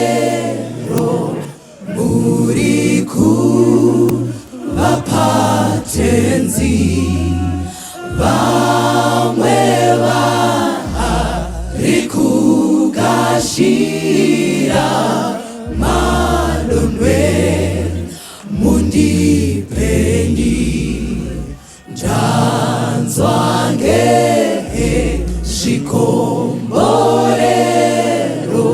Shikomorero muriku vapatenzi vamwe varikugashira malonwe mundipendi njanzwange Shikomorero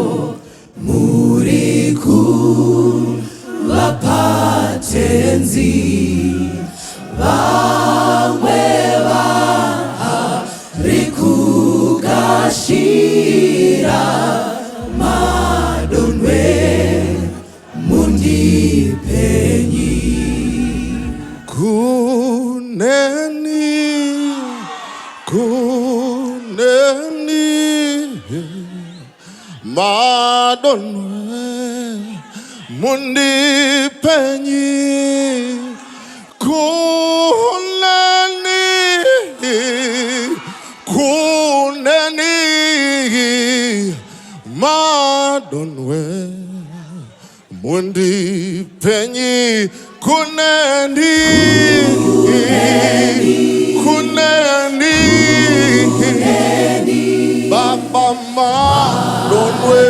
muriku vapatenzi vamwe varikugashira madonwe mundipenyi kuneni madonwe mundipenyi kuneni madonwe mundipenyi kuneni Baba madonwe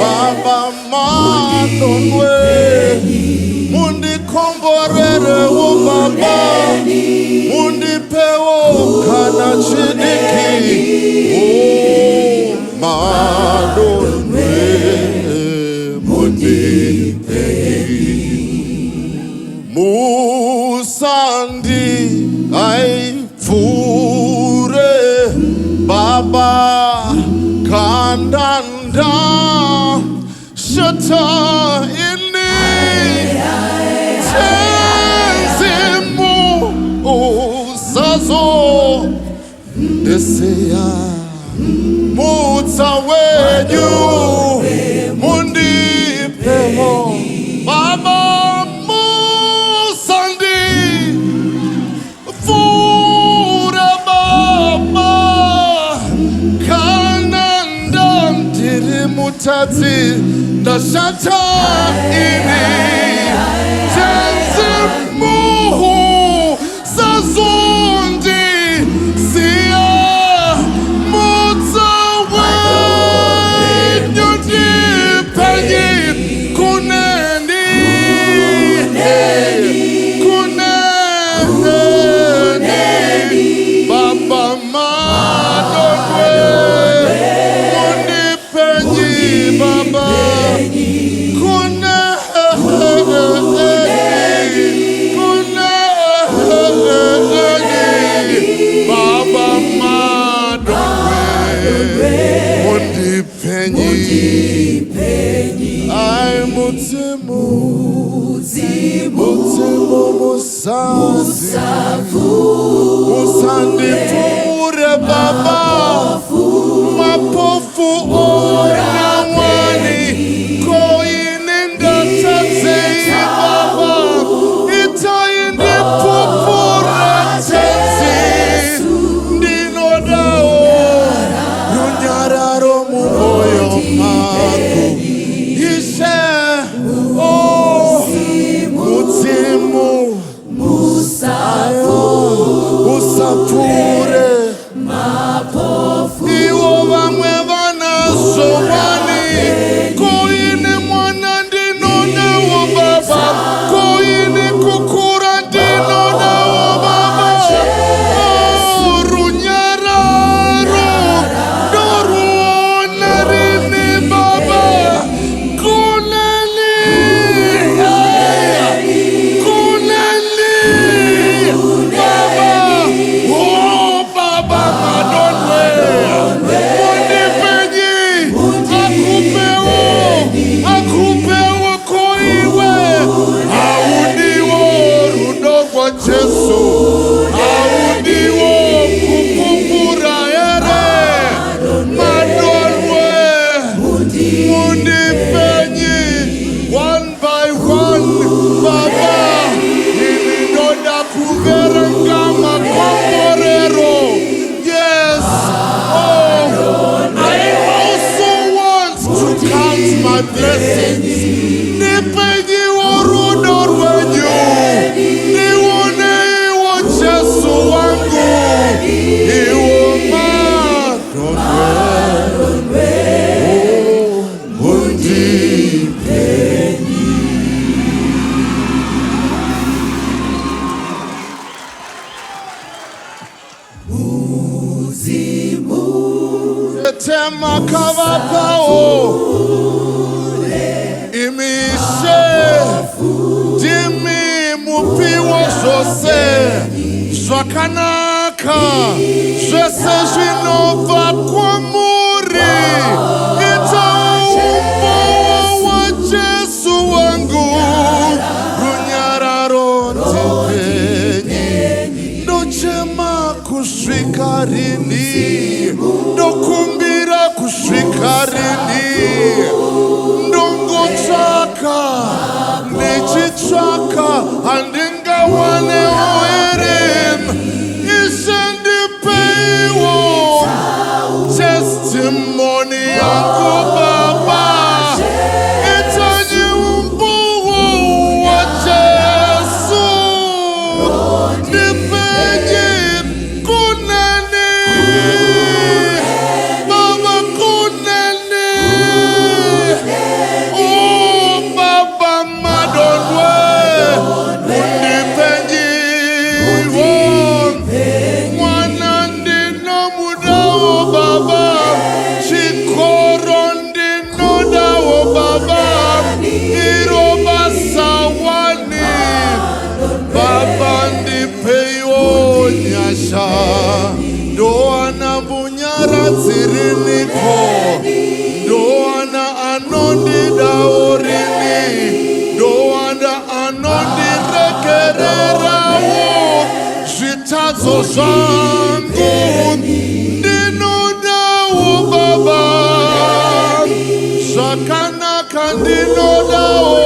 Baba madonwe mundi komborere wo Baba mundi pewo kana chidiki madonwe mundi peyi musandi ai fure Baba kandanda shata ini tenzimu usazo deseya mutawenyu mundi pemo Baba musandi fura Baba mutati ndashata ini tenzimu sazundi siya mutawenyu ndipenyi kuneni Baba madonwe Baba Baba madonwe mundipenyi ai mutimu musandi fure Baba mapofu oramwani koininda tatei Baba itaindi pupura tezi ndinodao nyararo mumoyo magu ishe mutimu musafu tema kavapao imishe dimi mupiwo zose zvakanaka zvese zvinobva kwamuri itaumbo waJesu wangu runyararo ndipenyi ndochema kusvika rini ndokumbira kusvika rini ndongotsvaka ndichitsvaka handingawanewo here ishandipeiwo testimoni yangu Baba itanyumbuwo waJesu ndipenye kunani Baba kunani oh Baba madonwe undipenye mwana ndinomudawo Baba chikoro ndinodawo Baba irobasawani Baba ndipeiwo nyasha ndowana bunyaradziriniko ndowana anondidawo rini ndowana anondiregererawo zvitadzo zvangu ndinodawo Baba zvakanaka ndinodawo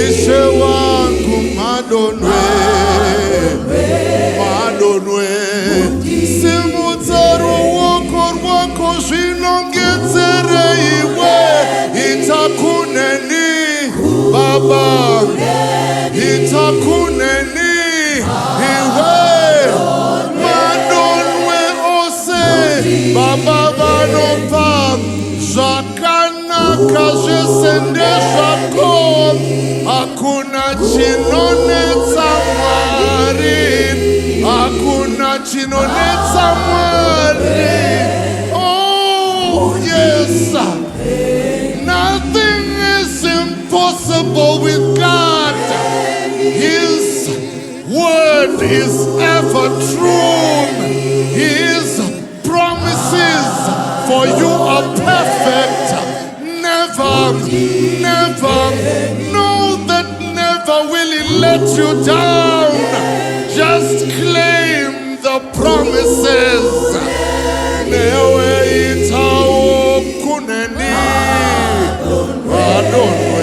Ishe wangu madonwe madonwe simudza ruoko rwako zvinongedzere iwe itakuneni Baba itakuneni iwe madonwe ose Baba vanopa zvakanaka zvese ndezvako hakuna chinonetsa Mwari hakuna chinonetsa Mwari oh yes nothing is impossible with God. His word is ever true. His promises for you are perfect. Never, never, know that never will He let you down. Just claim the promises. Newe itao kuneni adonwe